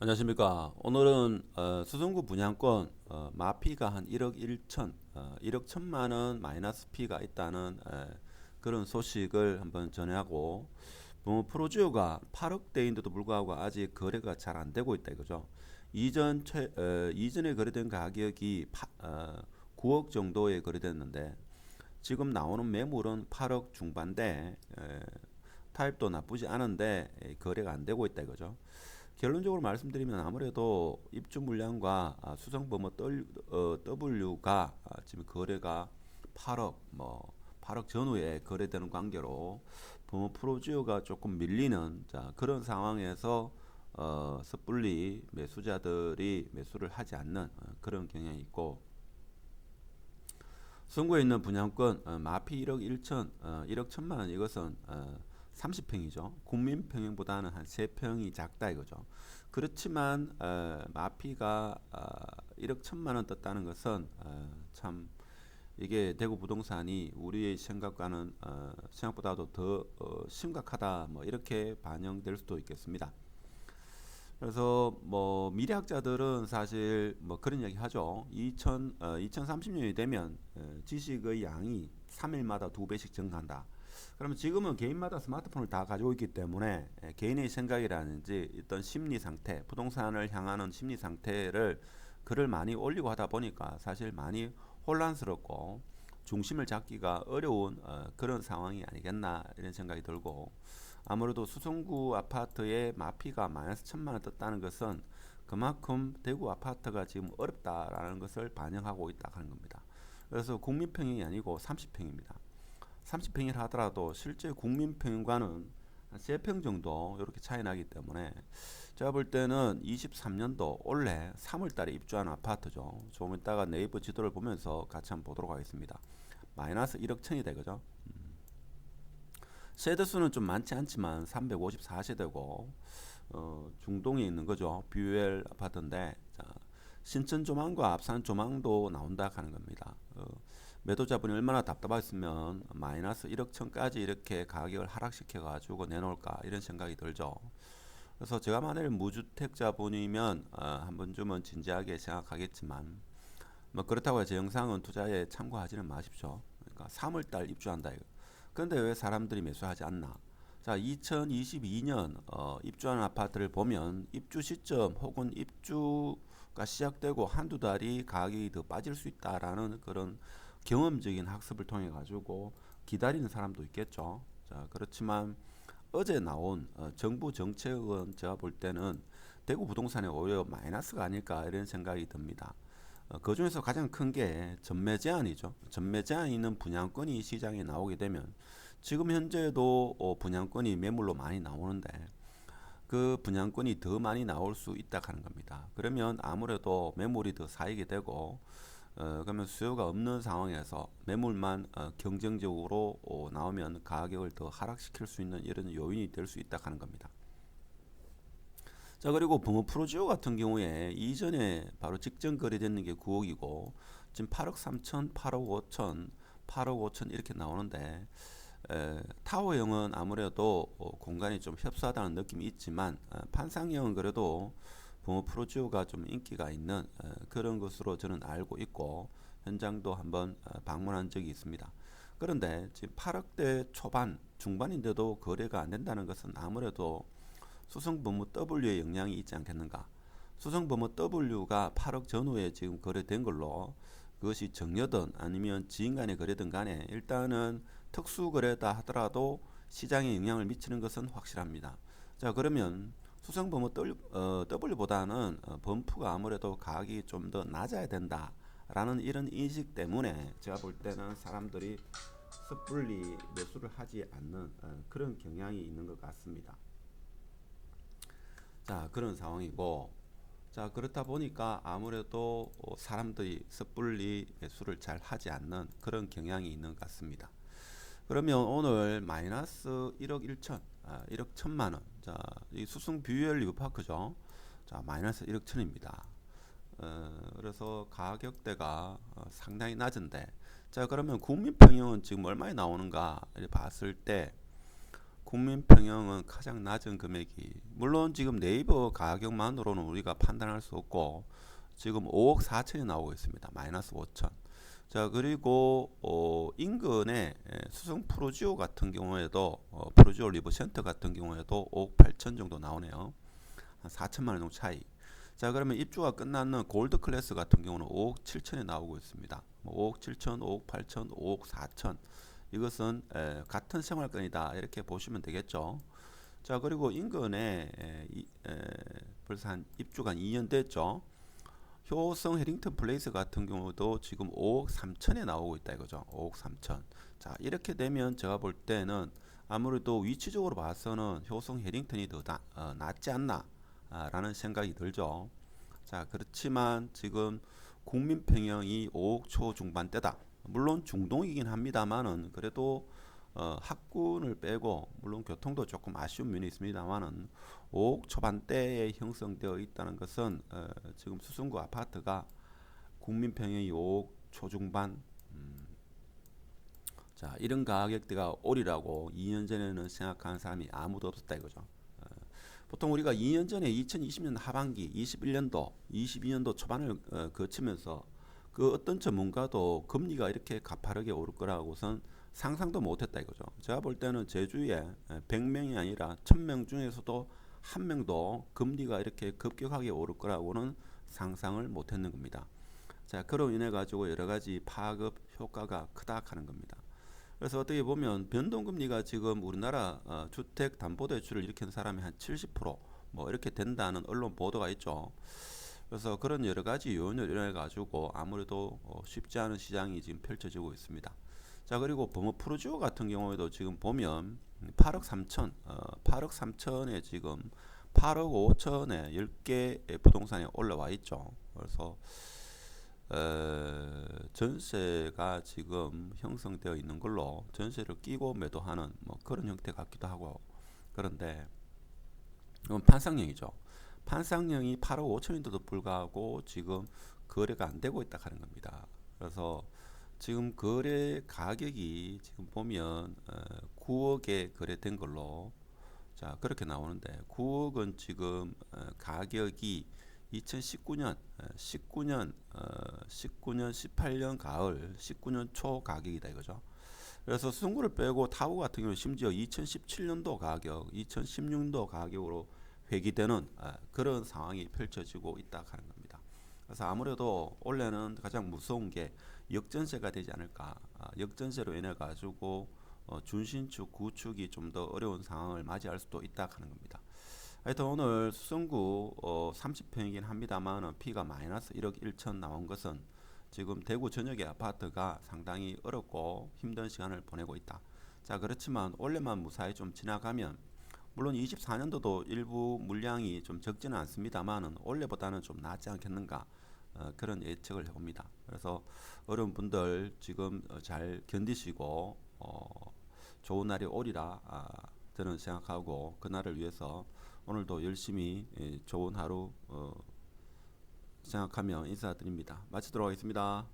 안녕하십니까. 오늘은 수성구 분양권 마피가 한 1억 1천, 1억 1천만 원 마이너스 피가 있다는 그런 소식을 한번 전하고, 프로지오가 8억대인데도 불구하고 아직 거래가 잘 안 되고 있다 이거죠. 이전에 거래된 가격이 9억 정도에 거래됐는데 지금 나오는 매물은 8억 중반대, 타입도 나쁘지 않은데 거래가 안 되고 있다 이거죠. 결론적으로 말씀드리면 아무래도 입주 물량과 수성범어 W가 지금 거래가 8억 8억 전후에 거래되는 관계로 범어 프로지오가 조금 밀리는 그런 상황에서 섣불리 매수자들이 매수를 하지 않는 그런 경향이 있고, 수성구에 있는 분양권 마피 1억 1천 1억 1천만 원, 이것은 30평이죠. 국민평형보다는 한 3평이 작다 이거죠. 그렇지만 마피가 1억 1천만 원 떴다는 것은 참 이게 대구 부동산이 우리의 생각과는 생각보다도 더 심각하다, 뭐 이렇게 반영될 수도 있겠습니다. 그래서 뭐 미래학자들은 사실 뭐 그런 얘기 하죠. 2030년이 되면 지식의 양이 3일마다 2배씩 증가한다. 그러면 지금은 개인마다 스마트폰을 다 가지고 있기 때문에 개인의 생각이라든지 어떤 심리 상태, 부동산을 향하는 심리 상태를 글을 많이 올리고 하다 보니까 사실 많이 혼란스럽고 중심을 잡기가 어려운 그런 상황이 아니겠나 이런 생각이 들고, 아무래도 수성구 아파트의 마피가 마이너스 1천만 원 떴다는 것은 그만큼 대구 아파트가 지금 어렵다라는 것을 반영하고 있다 하는 겁니다. 그래서 국민평형이 아니고 30평입니다. 30평이라 하더라도 실제 국민평균과는 한 3평 정도 이렇게 차이 나기 때문에 제가 볼 때는 23년도 올해 3월달에 입주한 아파트죠. 조금 이따가 네이버 지도를 보면서 같이 한번 보도록 하겠습니다. 마이너스 1억 천이 되죠. 세대 수는 좀 많지 않지만 354세대고 중동에 있는 거죠. 뷰엘 아파트인데, 신천 조망과 앞산 조망도 나온다 하는 겁니다. 매도자분이 얼마나 답답했으면 마이너스 1억 천까지 이렇게 가격을 하락시켜 가지고 내놓을까 이런 생각이 들죠. 그래서 제가 만일 무주택자분이면 한 번쯤은 진지하게 생각하겠지만, 뭐 그렇다고 제 영상은 투자에 참고하지는 마십시오. 그러니까 3월달 입주한다 이거. 그런데 왜 사람들이 매수하지 않나? 자, 2022년 입주한 아파트를 보면 입주 시점 혹은 입주가 시작되고 한두 달이 가격이 더 빠질 수 있다라는 그런 경험적인 학습을 통해 가지고 기다리는 사람도 있겠죠. 자, 그렇지만 어제 나온 정부 정책은 제가 볼 때는 대구 부동산에 오히려 마이너스가 아닐까 이런 생각이 듭니다. 그 중에서 가장 큰 게 전매 제한이죠. 전매 제한 있는 분양권이 시장에 나오게 되면 지금 현재도 분양권이 매물로 많이 나오는데 그 분양권이 더 많이 나올 수 있다 하는 겁니다. 그러면 아무래도 매물이 더 쌓이게 되고, 그러면 수요가 없는 상황에서 매물만 경쟁적으로 나오면 가격을 더 하락시킬 수 있는 이런 요인이 될 수 있다 하는 겁니다. 자, 그리고 범어 프로지오 같은 경우에 이전에 바로 직전 거래되는 게 9억이고 지금 8억 3천, 8억 5천, 8억 5천 이렇게 나오는데, 타워형은 아무래도 공간이 좀 협소하다는 느낌이 있지만 판상형은 그래도 범어 프로지오가 좀 인기가 있는 그런 것으로 저는 알고 있고 현장도 한번 방문한 적이 있습니다. 그런데 지금 8억대 초반, 중반인데도 거래가 안 된다는 것은 아무래도 수성범어 W의 영향이 있지 않겠는가. 수성범어 W가 8억 전후에 지금 거래된 걸로, 그것이 정려든 아니면 지인 간의 거래든 간에 일단은 특수 거래다 하더라도 시장에 영향을 미치는 것은 확실합니다. 자, 그러면 수성범어 W보다는 범프가 아무래도 가격이 좀 더 낮아야 된다라는 이런 인식 때문에 제가 볼 때는 사람들이 섣불리 매수를 하지 않는 그런 경향이 있는 것 같습니다. 자, 그런 상황이고, 자, 그렇다 보니까 아무래도 사람들이 섣불리 매수를 잘 하지 않는 그런 경향이 있는 것 같습니다. 그러면 오늘 마이너스 1억 1천, 1억 1천만 원. 자, 이 수승 뷰얼 리그파크죠. 자, 마이너스 1억 천입니다. 그래서 가격대가 상당히 낮은데, 자, 그러면 국민평형은 지금 얼마에 나오는가 이렇게 봤을 때 국민평형은 가장 낮은 금액이 물론 지금 네이버 가격만으로는 우리가 판단할 수 없고 지금 5억 4천이 나오고 있습니다. 마이너스 5천. 자 그리고 인근의 수성 프로지오 같은 경우에도 프로지오 리버센터 같은 경우에도 5억 8천 정도 나오네요. 한 4천만 원 정도 차이. 자 그러면 입주가 끝났는 골드 클래스 같은 경우는 5억 7천에 나오고 있습니다. 5억 7천, 5억 8천, 5억 4천. 이것은 같은 생활권이다 이렇게 보시면 되겠죠. 자 그리고 인근에 벌써 한 입주가 한 2년 됐죠. 효성 해링턴 플레이스 같은 경우도 지금 5억 3천에 나오고 있다 이거죠. 5억 3천. 자 이렇게 되면 제가 볼 때는 아무래도 위치적으로 봐서는 효성 해링턴이 더 낫지 않나 라는 생각이 들죠. 자 그렇지만 지금 국민평형이 5억 초중반대다. 물론 중동이긴 합니다만은 그래도 학군을 빼고 물론 교통도 조금 아쉬운 면이 있습니다만은 5억 초반대에 형성되어 있다는 것은 지금 수성구 아파트가 국민평형이 5억 초중반 자 이런 가격대가 오리라고 2년 전에는 생각하는 사람이 아무도 없었다 이거죠. 보통 우리가 2년 전에 2020년 하반기 21년도 22년도 초반을 거치면서 그 어떤 전문가도 금리가 이렇게 가파르게 오를 거라고선 상상도 못했다 이거죠. 제가 볼 때는 제주에 100명이 아니라 1000명 중에서도 한 명도 금리가 이렇게 급격하게 오를 거라고는 상상을 못했는 겁니다. 자, 그로 인해 가지고 여러 가지 파급 효과가 크다 하는 겁니다. 그래서 어떻게 보면 변동금리가 지금 우리나라 주택담보대출을 일으킨 사람이 한 70%뭐 이렇게 된다는 언론 보도가 있죠. 그래서 그런 여러 가지 요인을 인해 가지고 아무래도 쉽지 않은 시장이 지금 펼쳐지고 있습니다. 자 그리고 버머 프로지오 같은 경우에도 지금 보면 8억 3천, 8억 3천에 지금 8억 5천에 10개 부동산이 올라와 있죠. 그래서 전세가 지금 형성되어 있는 걸로 전세를 끼고 매도하는 뭐 그런 형태 같기도 하고 그런데 이건 판상형이죠. 판상형이 8억 5천인데도 불구하고 지금 거래가 안 되고 있다 하는 겁니다. 그래서 지금 거래 가격이 지금 보면 9억에 거래된 걸로 자 그렇게 나오는데 9억은 지금 가격이 2019년 18년 가을 19년 초 가격이다 이거죠. 그래서 수성구를 빼고 타워 같은 경우는 심지어 2017년도 가격 2016년도 가격으로 회귀되는 그런 상황이 펼쳐지고 있다 하는 겁니다. 그래서 아무래도 올해는 가장 무서운 게 역전세가 되지 않을까. 역전세로 인해 가지고 준신축, 구축이 좀 더 어려운 상황을 맞이할 수도 있다 하는 겁니다. 하여튼 오늘 수성구 30평이긴 합니다만 피가 마이너스 1억 1천 나온 것은 지금 대구 전역의 아파트가 상당히 어렵고 힘든 시간을 보내고 있다. 자 그렇지만 올해만 무사히 좀 지나가면 물론 24년도도 일부 물량이 좀 적지는 않습니다만은 올해보다는 좀 낫지 않겠는가 그런 예측을 해봅니다. 그래서 어려운 분들 지금 잘 견디시고 좋은 날이 오리라 저는 생각하고 그날을 위해서 오늘도 열심히 좋은 하루 생각하며 인사드립니다. 마치도록 하겠습니다.